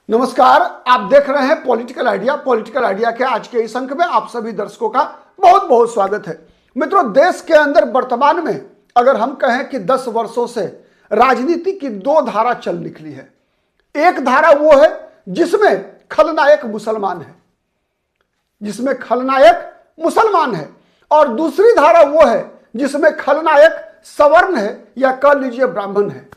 नमस्कार, आप देख रहे हैं पॉलिटिकल आइडिया। पॉलिटिकल आइडिया के आज के इस अंक में आप सभी दर्शकों का बहुत बहुत स्वागत है। मित्रों, देश के अंदर वर्तमान में अगर हम कहें कि 10 वर्षों से राजनीति की दो धारा चल निकली है। एक धारा वो है जिसमें खलनायक मुसलमान है, और दूसरी धारा वो है जिसमें खलनायक सवर्ण है या कह लीजिए ब्राह्मण है।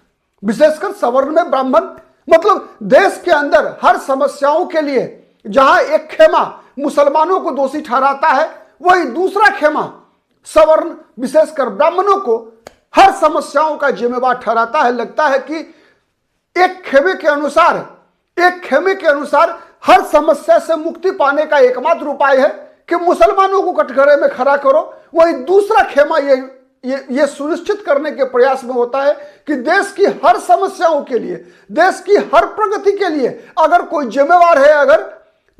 विशेषकर सवर्ण में ब्राह्मण, मतलब देश के अंदर हर समस्याओं के लिए जहां एक खेमा मुसलमानों को दोषी ठहराता है, वही दूसरा खेमा सवर्ण विशेषकर ब्राह्मणों को हर समस्याओं का जिम्मेवार ठहराता है। लगता है कि एक खेमे के अनुसार हर समस्या से मुक्ति पाने का एकमात्र उपाय है कि मुसलमानों को कटघरे में खड़ा करो। वही दूसरा खेमा ये सुनिश्चित करने के प्रयास में होता है कि देश की हर समस्याओं के लिए, देश की हर प्रगति के लिए अगर कोई जिम्मेवार है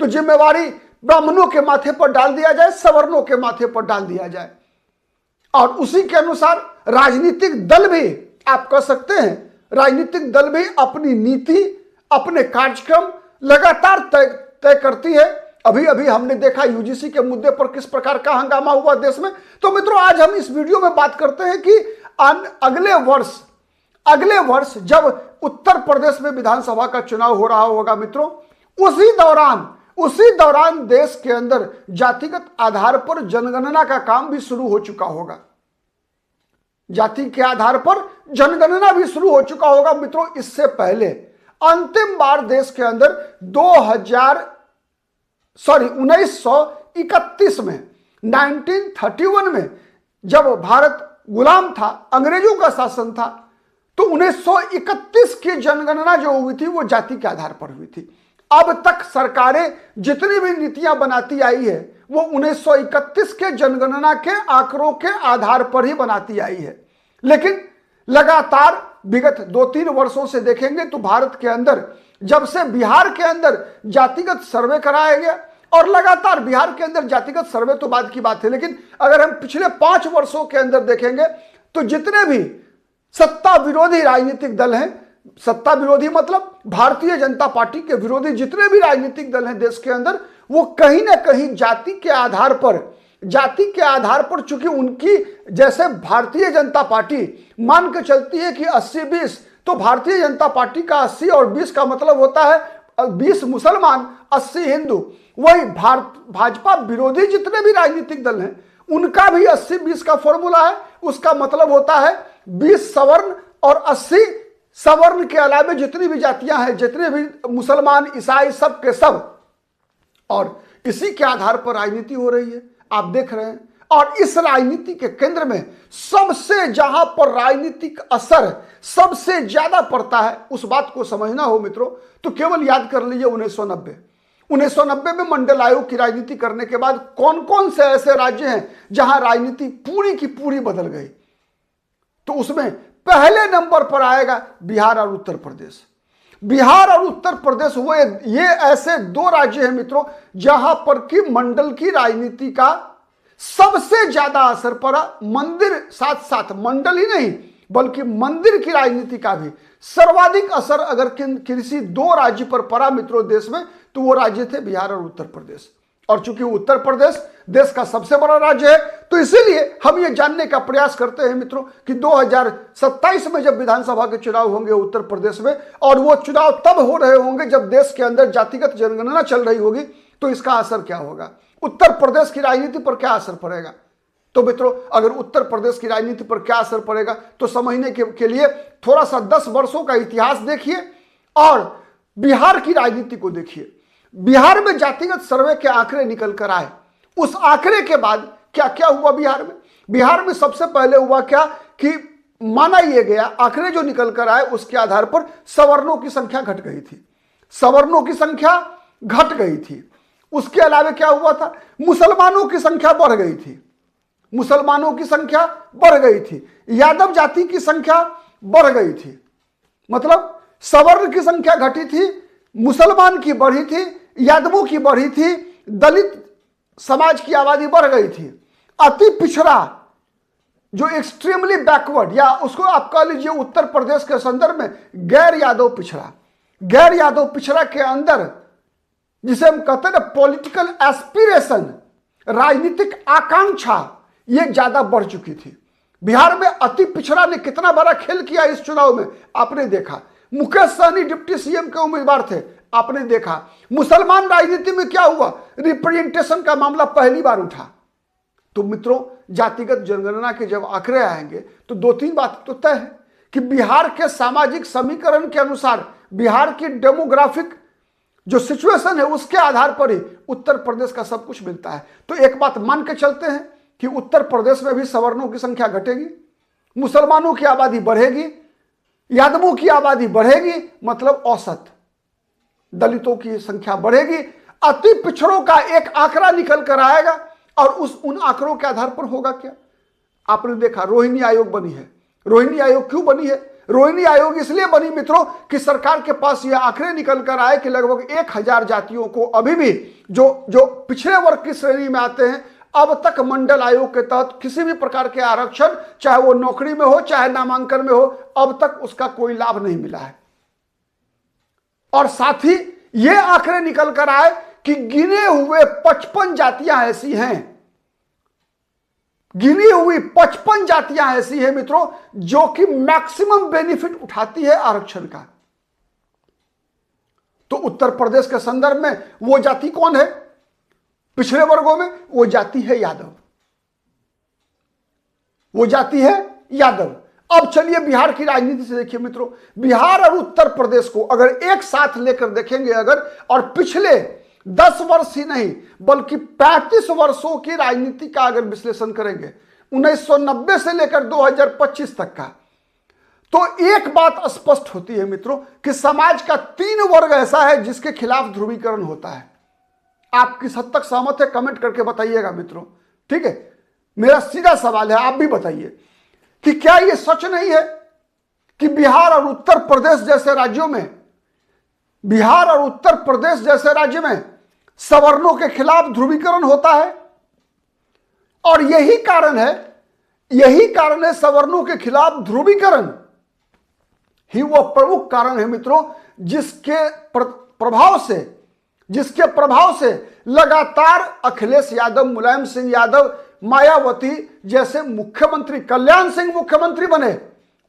तो जिम्मेवारी ब्राह्मणों के माथे पर डाल दिया जाए, सवर्णों के माथे पर डाल दिया जाए। और उसी के अनुसार राजनीतिक दल भी, आप कह सकते हैं, राजनीतिक दल भी अपनी नीति, अपने कार्यक्रम लगातार तय करती है। अभी हमने देखा यूजीसी के मुद्दे पर किस प्रकार का हंगामा हुआ देश में। तो मित्रों, आज हम इस वीडियो में बात करते हैं कि अगले वर्ष जब उत्तर प्रदेश में विधानसभा का चुनाव हो रहा होगा मित्रों, उसी दौरान देश के अंदर जातिगत आधार पर जनगणना का काम भी शुरू हो चुका होगा। जाति के आधार पर जनगणना भी शुरू हो चुका होगा मित्रों। इससे पहले अंतिम बार देश के अंदर 1931 में, 1931 में जब भारत गुलाम था, अंग्रेजों का शासन था, तो 1931 की जनगणना जो हुई थी वो जाति के आधार पर हुई थी। अब तक सरकारें जितनी भी नीतियां बनाती आई है वो 1931 के जनगणना के आंकड़ों के आधार पर ही बनाती आई है। लेकिन लगातार विगत 2-3 वर्षों से देखेंगे तो भारत के अंदर जब से बिहार के अंदर जातिगत सर्वे कराया गया, और लगातार बिहार के अंदर जातिगत सर्वे तो बाद की बात है, लेकिन अगर हम पिछले 5 वर्षों के अंदर देखेंगे तो जितने भी सत्ता विरोधी राजनीतिक दल हैं, सत्ता विरोधी मतलब भारतीय जनता पार्टी के विरोधी जितने भी राजनीतिक दल हैं देश के अंदर, वो कहीं ना कहीं जाति के आधार पर, चूंकि उनकी, जैसे भारतीय जनता पार्टी मान के चलती है कि 80-20, तो भारतीय जनता पार्टी का 80 और 20 का मतलब होता है 20 मुसलमान 80 हिंदू। वही भाजपा विरोधी जितने भी राजनीतिक दल हैं उनका भी 80-20 का फॉर्मूला है। उसका मतलब होता है 20 सवर्ण और 80 सवर्ण के अलावा जितनी भी जातियां हैं, जितने भी मुसलमान, ईसाई, सब के सब, और इसी के आधार पर राजनीति हो रही है, आप देख रहे हैं। और इस राजनीति के केंद्र में सबसे, जहां पर राजनीतिक असर सबसे ज्यादा पड़ता है, उस बात को समझना हो मित्रों तो केवल याद कर लीजिए 1990 में मंडल आयोग की राजनीति करने के बाद कौन कौन से ऐसे राज्य हैं जहां राजनीति पूरी की पूरी बदल गई। तो उसमें पहले नंबर पर आएगा बिहार और उत्तर प्रदेश। बिहार और उत्तर प्रदेश हुए ये ऐसे 2 राज्य हैं मित्रों जहां पर कि मंडल की राजनीति का सबसे ज्यादा असर पड़ा। मंदिर, साथ साथ मंडल ही नहीं बल्कि मंदिर की राजनीति का भी सर्वाधिक असर अगर किसी 2 राज्य पर पड़ा मित्रों देश में, तो वो राज्य थे बिहार और उत्तर प्रदेश। और चूंकि उत्तर प्रदेश देश का सबसे बड़ा राज्य है, तो इसीलिए हम ये जानने का प्रयास करते हैं मित्रों कि 2027 में जब विधानसभा के चुनाव होंगे उत्तर प्रदेश में, और वो चुनाव तब हो रहे होंगे जब देश के अंदर जातिगत जनगणना चल रही होगी, तो इसका असर क्या होगा, उत्तर प्रदेश की राजनीति पर क्या असर पड़ेगा। तो मित्रों, अगर उत्तर प्रदेश की राजनीति पर क्या असर पड़ेगा तो समझने के लिए थोड़ा सा 10 वर्षों का इतिहास देखिए और बिहार की राजनीति को देखिए। बिहार में जातिगत सर्वे के आंकड़े निकल कर आए, उस आंकड़े के बाद क्या क्या हुआ बिहार में सबसे पहले हुआ क्या कि माना यह गया, आंकड़े जो निकल कर आए उसके आधार पर सवर्णों की संख्या घट गई थी। उसके अलावा क्या हुआ था, मुसलमानों की संख्या बढ़ गई थी, यादव जाति की संख्या बढ़ गई थी। मतलब सवर्ण की संख्या घटी थी, मुसलमान की बढ़ी थी, यादवों की बढ़ी थी, दलित समाज की आबादी बढ़ गई थी। अति पिछड़ा, जो एक्सट्रीमली बैकवर्ड, या उसको आप कह लीजिए उत्तर प्रदेश के संदर्भ में गैर यादव पिछड़ा, गैर यादव पिछड़ा के अंदर जिसे हम कहते हैं ना पॉलिटिकल एस्पिरेशन, राजनीतिक आकांक्षा, ये ज्यादा बढ़ चुकी थी। बिहार में अति पिछड़ा ने कितना बड़ा खेल किया इस चुनाव में आपने देखा। मुकेश सहनी डिप्टी सीएम के उम्मीदवार थे, आपने देखा। मुसलमान राजनीति में क्या हुआ, रिप्रेजेंटेशन का मामला पहली बार उठा। तो मित्रों, जातिगत जनगणना के जब आंकड़े आएंगे तो दो तीन बात तो तय है कि बिहार के सामाजिक समीकरण के अनुसार, बिहार की डेमोग्राफिक जो सिचुएशन है उसके आधार पर ही उत्तर प्रदेश का सब कुछ मिलता है। तो एक बात मान के चलते हैं कि उत्तर प्रदेश में भी सवर्णों की संख्या घटेगी, मुसलमानों की आबादी बढ़ेगी, यादवों की आबादी बढ़ेगी, मतलब औसत दलितों की संख्या बढ़ेगी। अति पिछड़ों का एक आंकड़ा निकल कर आएगा और उन आंकड़ों के आधार पर होगा क्या। आपने देखा रोहिणी आयोग बनी है। रोहिणी आयोग क्यों बनी है? रोहिणी आयोग इसलिए बनी मित्रों कि सरकार के पास यह आंकड़े निकल कर आए कि लगभग 1000 जातियों को अभी भी जो पिछड़े वर्ग की श्रेणी में आते हैं, अब तक मंडल आयोग के तहत किसी भी प्रकार के आरक्षण, चाहे वो नौकरी में हो चाहे नामांकन में हो, अब तक उसका कोई लाभ नहीं मिला है। और साथ ही ये आंकड़े निकल कर आए कि गिने हुए 55 जातियां ऐसी हैं, गिनी हुई 55 जातियां ऐसी हैं मित्रों जो कि मैक्सिमम बेनिफिट उठाती है आरक्षण का। तो उत्तर प्रदेश के संदर्भ में वो जाति कौन है पिछड़े वर्गों में? वो जाति है यादव, वो जाति है यादव। अब चलिए बिहार की राजनीति से देखिए मित्रों, बिहार और उत्तर प्रदेश को अगर एक साथ लेकर देखेंगे अगर, और पिछले 10 वर्ष ही नहीं बल्कि 35 वर्षों की राजनीति का अगर विश्लेषण करेंगे 1990 से लेकर 2025 तक का, तो एक बात स्पष्ट होती है मित्रों कि समाज का 3 वर्ग ऐसा है जिसके खिलाफ ध्रुवीकरण होता है। आप किस हद तक सहमत है कमेंट करके बताइएगा मित्रों, ठीक है। मेरा सीधा सवाल है, आप भी बताइए कि क्या यह सच नहीं है कि बिहार और उत्तर प्रदेश जैसे राज्यों में, बिहार और उत्तर प्रदेश जैसे राज्य में सवर्णों के खिलाफ ध्रुवीकरण होता है? और यही कारण है सवर्णों के खिलाफ ध्रुवीकरण ही वो प्रमुख कारण है मित्रों जिसके प्रभाव से लगातार अखिलेश यादव, मुलायम सिंह यादव, मायावती जैसे मुख्यमंत्री, कल्याण सिंह मुख्यमंत्री बने।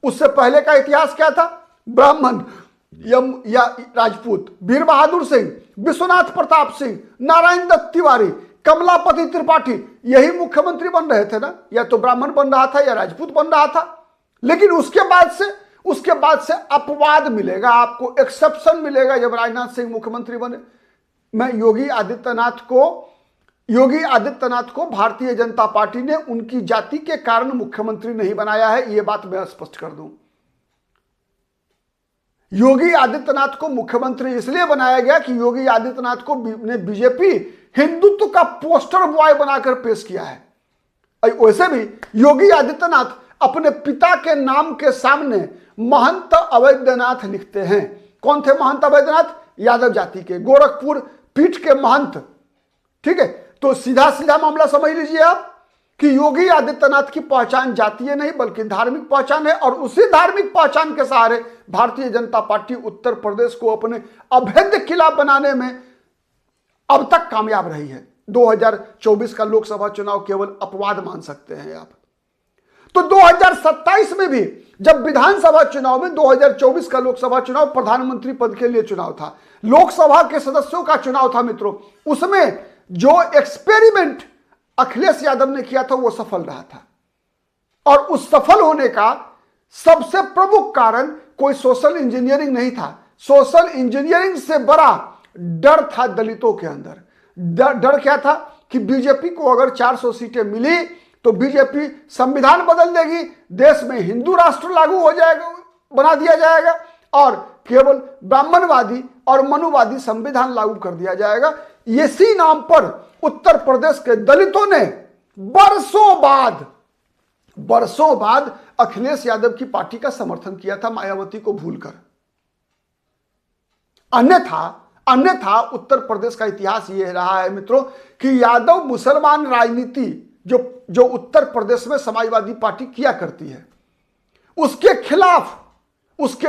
उससे पहले का इतिहास क्या था? ब्राह्मण या राजपूत, वीर बहादुर सिंह, विश्वनाथ प्रताप सिंह, नारायण दत्त तिवारी, कमलापति त्रिपाठी, यही मुख्यमंत्री बन रहे थे ना। या तो ब्राह्मण बन रहा था या राजपूत बन रहा था। लेकिन उसके बाद से अपवाद मिलेगा, आपको एक्सेप्शन मिलेगा जब राजनाथ सिंह मुख्यमंत्री बने। मैं योगी आदित्यनाथ को भारतीय जनता पार्टी ने उनकी जाति के कारण मुख्यमंत्री नहीं बनाया है, यह बात मैं स्पष्ट कर दूं। योगी आदित्यनाथ को मुख्यमंत्री इसलिए बनाया गया कि योगी आदित्यनाथ को ने बीजेपी हिंदुत्व का पोस्टर बॉय बनाकर पेश किया है। वैसे भी योगी आदित्यनाथ अपने पिता के नाम के सामने महंत अवैधनाथ लिखते हैं। कौन थे महंत अवैधनाथ? यादव जाति के, गोरखपुर पीठ के महंत, ठीक है। तो सीधा सीधा मामला समझ लीजिए आप कि योगी आदित्यनाथ की पहचान जातीय नहीं बल्कि धार्मिक पहचान है, और उसी धार्मिक पहचान के सहारे भारतीय जनता पार्टी उत्तर प्रदेश को अपने अभेद्य किला बनाने में अब तक कामयाब रही है। 2024 का लोकसभा चुनाव केवल अपवाद मान सकते हैं आप। तो 2027 में भी जब विधानसभा चुनाव में 2024 का लोकसभा चुनाव प्रधानमंत्री पद के लिए चुनाव था, लोकसभा के सदस्यों का चुनाव था मित्रों, उसमें जो एक्सपेरिमेंट अखिलेश यादव ने किया था वो सफल रहा था। और उस सफल होने का सबसे प्रमुख कारण कोई सोशल इंजीनियरिंग नहीं था। सोशल इंजीनियरिंग से बड़ा डर था दलितों के अंदर। डर क्या था कि बीजेपी को अगर 400 सीटें मिली तो बीजेपी संविधान बदल देगी, देश में हिंदू राष्ट्र लागू हो जाएगा, बना दिया जाएगा, और केवल ब्राह्मणवादी और मनुवादी संविधान लागू कर दिया जाएगा। इसी नाम पर उत्तर प्रदेश के दलितों ने बरसों बाद अखिलेश यादव की पार्टी का समर्थन किया था, मायावती को भूलकर। अन्यथा उत्तर प्रदेश का इतिहास यह रहा है मित्रों कि यादव मुसलमान राजनीति जो उत्तर प्रदेश में समाजवादी पार्टी किया करती है, उसके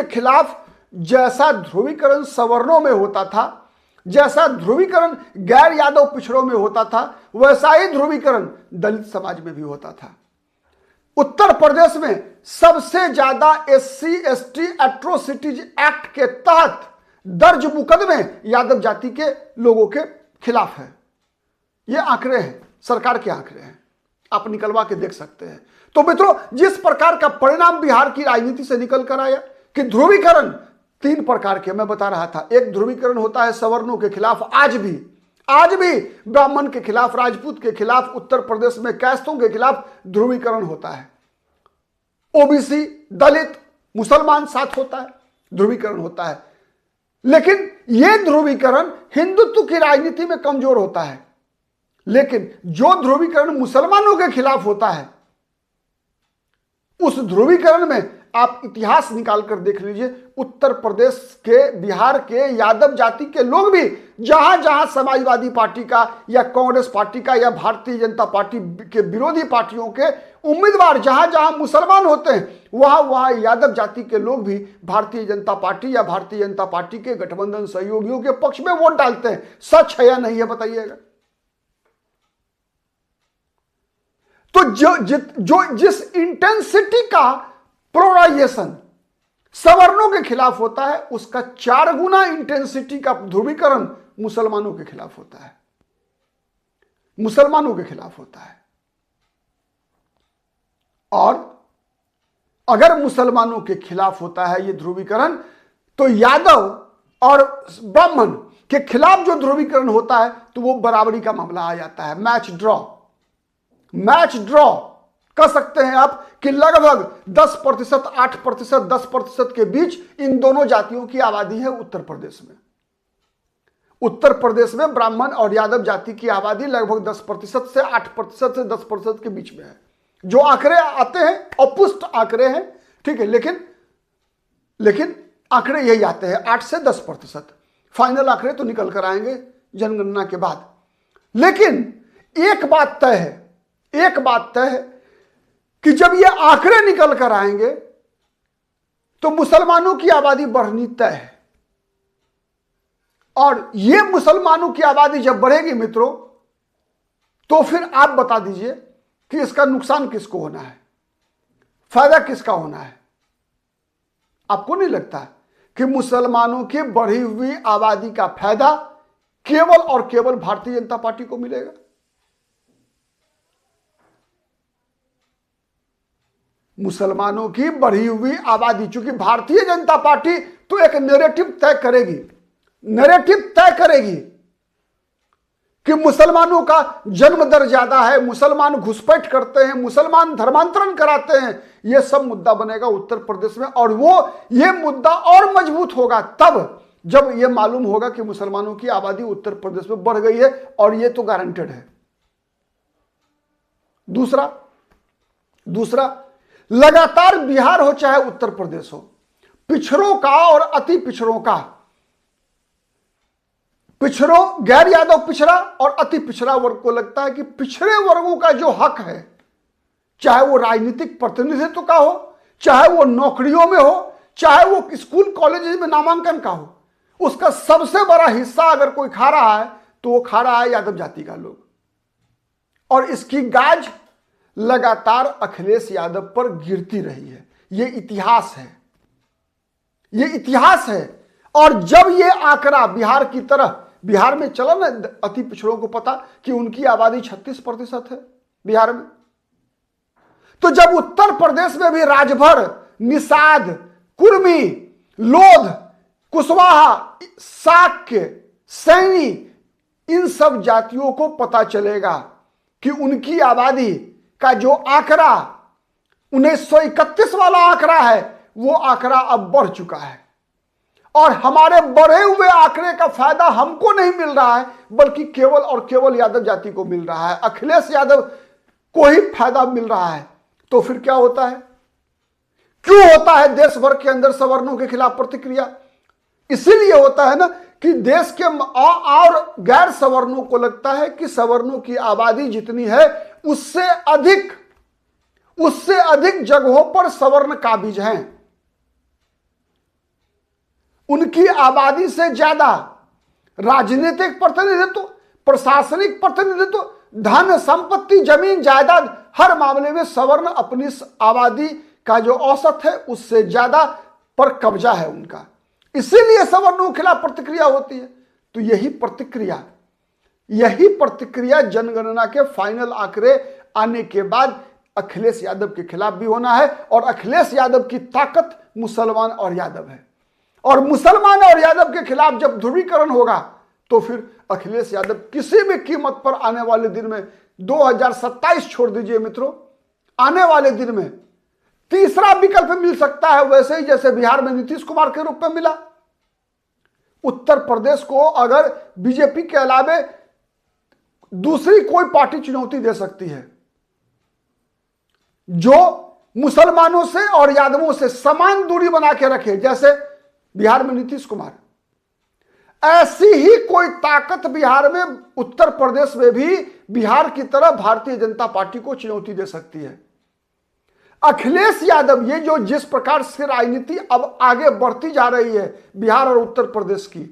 खिलाफ जैसा ध्रुवीकरण सवर्णों में होता था, जैसा ध्रुवीकरण गैर यादव पिछड़ों में होता था, वैसा ही ध्रुवीकरण दलित समाज में भी होता था। उत्तर प्रदेश में सबसे ज्यादा SC ST एट्रोसिटीज एक्ट के तहत दर्ज मुकदमे यादव जाति के लोगों के खिलाफ है। ये आंकड़े हैं, सरकार के आंकड़े हैं, आप निकलवा के देख सकते हैं। तो मित्रों, जिस प्रकार का परिणाम बिहार की राजनीति से निकल कर आया कि ध्रुवीकरण 3 प्रकार के मैं बता रहा था। एक ध्रुवीकरण होता है सवर्णों के खिलाफ, आज भी ब्राह्मण के खिलाफ, राजपूत के खिलाफ, उत्तर प्रदेश में कैस्तों के खिलाफ ध्रुवीकरण होता है। OBC, दलित, मुसलमान साथ होता है, ध्रुवीकरण होता है। लेकिन यह ध्रुवीकरण हिंदुत्व की राजनीति में कमजोर होता है। लेकिन जो ध्रुवीकरण मुसलमानों के खिलाफ होता है, उस ध्रुवीकरण में आप इतिहास निकाल कर देख लीजिए, उत्तर प्रदेश के, बिहार के यादव जाति के लोग भी जहां जहां समाजवादी पार्टी का या कांग्रेस पार्टी का या भारतीय जनता पार्टी के विरोधी पार्टियों के उम्मीदवार जहां जहां मुसलमान होते हैं, वहां वहां यादव जाति के लोग भी भारतीय जनता पार्टी या भारतीय जनता पार्टी के गठबंधन सहयोगियों के पक्ष में वोट डालते हैं। सच है या नहीं है बताइएगा। तो जिस इंटेंसिटी का पोलराइजेशन सवर्णों के खिलाफ होता है, उसका 4 गुना इंटेंसिटी का ध्रुवीकरण मुसलमानों के खिलाफ होता है, मुसलमानों के खिलाफ होता है। और अगर मुसलमानों के खिलाफ होता है ये ध्रुवीकरण, तो यादव और ब्राह्मण के खिलाफ जो ध्रुवीकरण होता है, तो वो बराबरी का मामला आ जाता है। मैच ड्रॉ कह सकते हैं आप कि लगभग 10%, 8%, 10% के बीच इन दोनों जातियों की आबादी है उत्तर प्रदेश में। उत्तर प्रदेश में ब्राह्मण और यादव जाति की आबादी लगभग 10% से 8% से 10% के बीच में है। जो आंकड़े आते हैं अपुष्ट आंकड़े हैं, ठीक है, लेकिन आंकड़े यही आते हैं 8 से 10%। फाइनल आंकड़े तो निकल कर आएंगे जनगणना के बाद। लेकिन एक बात तय है कि जब ये आंकड़े निकल कर आएंगे तो मुसलमानों की आबादी बढ़नी तय है। और ये मुसलमानों की आबादी जब बढ़ेगी मित्रों, तो फिर आप बता दीजिए कि इसका नुकसान किसको होना है, फायदा किसका होना है। आपको नहीं लगता कि मुसलमानों की बढ़ी हुई आबादी का फायदा केवल और केवल भारतीय जनता पार्टी को मिलेगा? मुसलमानों की बढ़ी हुई आबादी, चूंकि भारतीय जनता पार्टी तो एक नैरेटिव तय करेगी कि मुसलमानों का जन्म दर ज्यादा है, मुसलमान घुसपैठ करते हैं, मुसलमान धर्मांतरण कराते हैं, यह सब मुद्दा बनेगा उत्तर प्रदेश में। और वो ये मुद्दा और मजबूत होगा तब जब यह मालूम होगा कि मुसलमानों की आबादी उत्तर प्रदेश में बढ़ गई है, और यह तो गारंटेड है। दूसरा लगातार बिहार हो चाहे उत्तर प्रदेश हो, पिछड़ों का और अति पिछड़ों का, पिछड़ों, गैर यादव पिछड़ा और अति पिछड़ा वर्ग को लगता है कि पिछड़े वर्गों का जो हक है, चाहे वो राजनीतिक प्रतिनिधित्व का हो, चाहे वो नौकरियों में हो, चाहे वो स्कूल कॉलेज में नामांकन का हो, उसका सबसे बड़ा हिस्सा अगर कोई खा रहा है तो वो खा रहा है यादव जाति का लोग। और इसकी गाज लगातार अखिलेश यादव पर गिरती रही है। ये इतिहास है। और जब ये आंकड़ा बिहार की तरह, बिहार में चला ना, अति पिछड़ों को पता कि उनकी आबादी 36% है बिहार में, तो जब उत्तर प्रदेश में भी राजभर, निषाद, कुर्मी, लोध, कुशवाहा, शाक्य, सैनी, इन सब जातियों को पता चलेगा कि उनकी आबादी का जो आंकड़ा 1931 वाला आंकड़ा है, वो आंकड़ा अब बढ़ चुका है। और हमारे बढ़े हुए आंकड़े का फायदा हमको नहीं मिल रहा है, बल्कि केवल और केवल यादव जाति को मिल रहा है, अखिलेश यादव को ही फायदा मिल रहा है। तो फिर क्या होता है? क्यों होता है देश भर के अंदर सवर्णों के खिलाफ प्रतिक्रिया? इसीलिए होता है ना कि देश के और गैर सवर्णों को लगता है कि सवर्णों की आबादी जितनी है उससे अधिक जगहों पर सवर्ण काबिज हैं। उनकी आबादी से ज्यादा राजनीतिक प्रतिनिधित्व, प्रशासनिक प्रतिनिधित्व, धन संपत्ति, जमीन जायदाद, हर मामले में सवर्ण अपनी आबादी का जो औसत है उससे ज्यादा पर कब्जा है उनका। इसीलिए सवर्णों के खिलाफ प्रतिक्रिया होती है। तो यही प्रतिक्रिया जनगणना के फाइनल आंकड़े आने के बाद अखिलेश यादव के खिलाफ भी होना है। और अखिलेश यादव की ताकत मुसलमान और यादव है, और मुसलमान और यादव के खिलाफ जब ध्रुवीकरण होगा तो फिर अखिलेश यादव किसी भी कीमत पर आने वाले दिन में 2027 छोड़ दीजिए मित्रों, आने वाले दिन में तीसरा विकल्प मिल सकता है, वैसे ही जैसे बिहार में नीतीश कुमार के रूप में मिला। उत्तर प्रदेश को अगर बीजेपी के अलावे दूसरी कोई पार्टी चुनौती दे सकती है जो मुसलमानों से और यादवों से समान दूरी बना के रखे, जैसे बिहार में नीतीश कुमार, ऐसी ही कोई ताकत बिहार में, उत्तर प्रदेश में भी बिहार की तरह भारतीय जनता पार्टी को चुनौती दे सकती है। अखिलेश यादव ये जो जिस प्रकार से राजनीति अब आगे बढ़ती जा रही है बिहार और उत्तर प्रदेश की,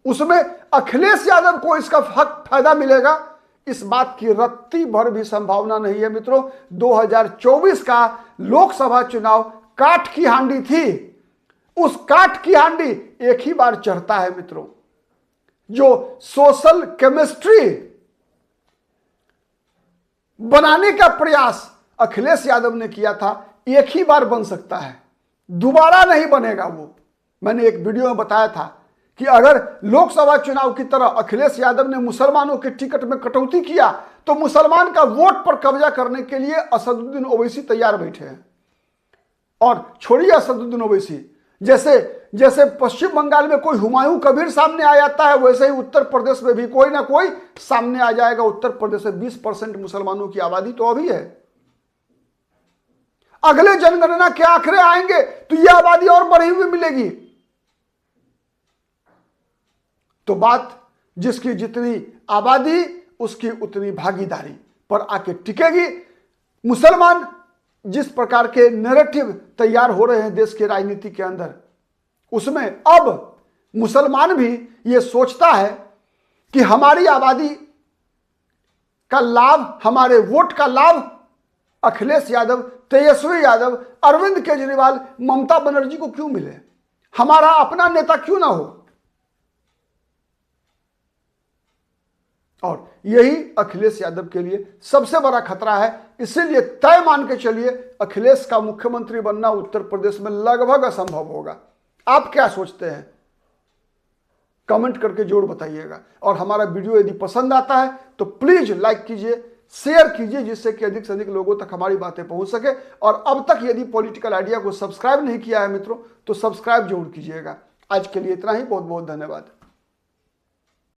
उसमें अखिलेश यादव को इसका हक फायदा मिलेगा, इस बात की रत्ती भर भी संभावना नहीं है मित्रों। 2024 का लोकसभा चुनाव काठ की हांडी थी, उस काठ की हांडी एक ही बार चढ़ता है मित्रों। जो सोशल केमिस्ट्री बनाने का प्रयास अखिलेश यादव ने किया था, एक ही बार बन सकता है, दोबारा नहीं बनेगा वो। मैंने एक वीडियो में बताया था कि अगर लोकसभा चुनाव की तरह अखिलेश यादव ने मुसलमानों के टिकट में कटौती किया तो मुसलमान का वोट पर कब्जा करने के लिए असदुद्दीन ओवैसी तैयार बैठे हैं। और छोड़िए असदुद्दीन ओवैसी, जैसे पश्चिम बंगाल में कोई हुमायूं कबीर सामने आ जाता है, वैसे ही उत्तर प्रदेश में भी कोई ना कोई सामने आ जाएगा। उत्तर प्रदेश में 20% मुसलमानों की आबादी तो अभी है, अगले जनगणना के आंकड़े आएंगे तो यह आबादी और बढ़ी हुई मिलेगी। तो बात जिसकी जितनी आबादी उसकी उतनी भागीदारी पर आके टिकेगी। मुसलमान जिस प्रकार के नैरेटिव तैयार हो रहे हैं देश के राजनीति के अंदर, उसमें अब मुसलमान भी ये सोचता है कि हमारी आबादी का लाभ, हमारे वोट का लाभ अखिलेश यादव, तेजस्वी यादव, अरविंद केजरीवाल, ममता बनर्जी को क्यों मिले, हमारा अपना नेता क्यों ना हो। और यही अखिलेश यादव के लिए सबसे बड़ा खतरा है। इसीलिए तय मान के चलिए अखिलेश का मुख्यमंत्री बनना उत्तर प्रदेश में लगभग असंभव होगा। आप क्या सोचते हैं कमेंट करके जरूर बताइएगा। और हमारा वीडियो यदि पसंद आता है तो प्लीज लाइक कीजिए, शेयर कीजिए, जिससे कि अधिक से अधिक लोगों तक हमारी बातें पहुंच सके। और अब तक यदि पॉलिटिकल आइडिया को सब्सक्राइब नहीं किया है मित्रों तो सब्सक्राइब जरूर कीजिएगा। आज के लिए इतना ही, बहुत बहुत धन्यवाद।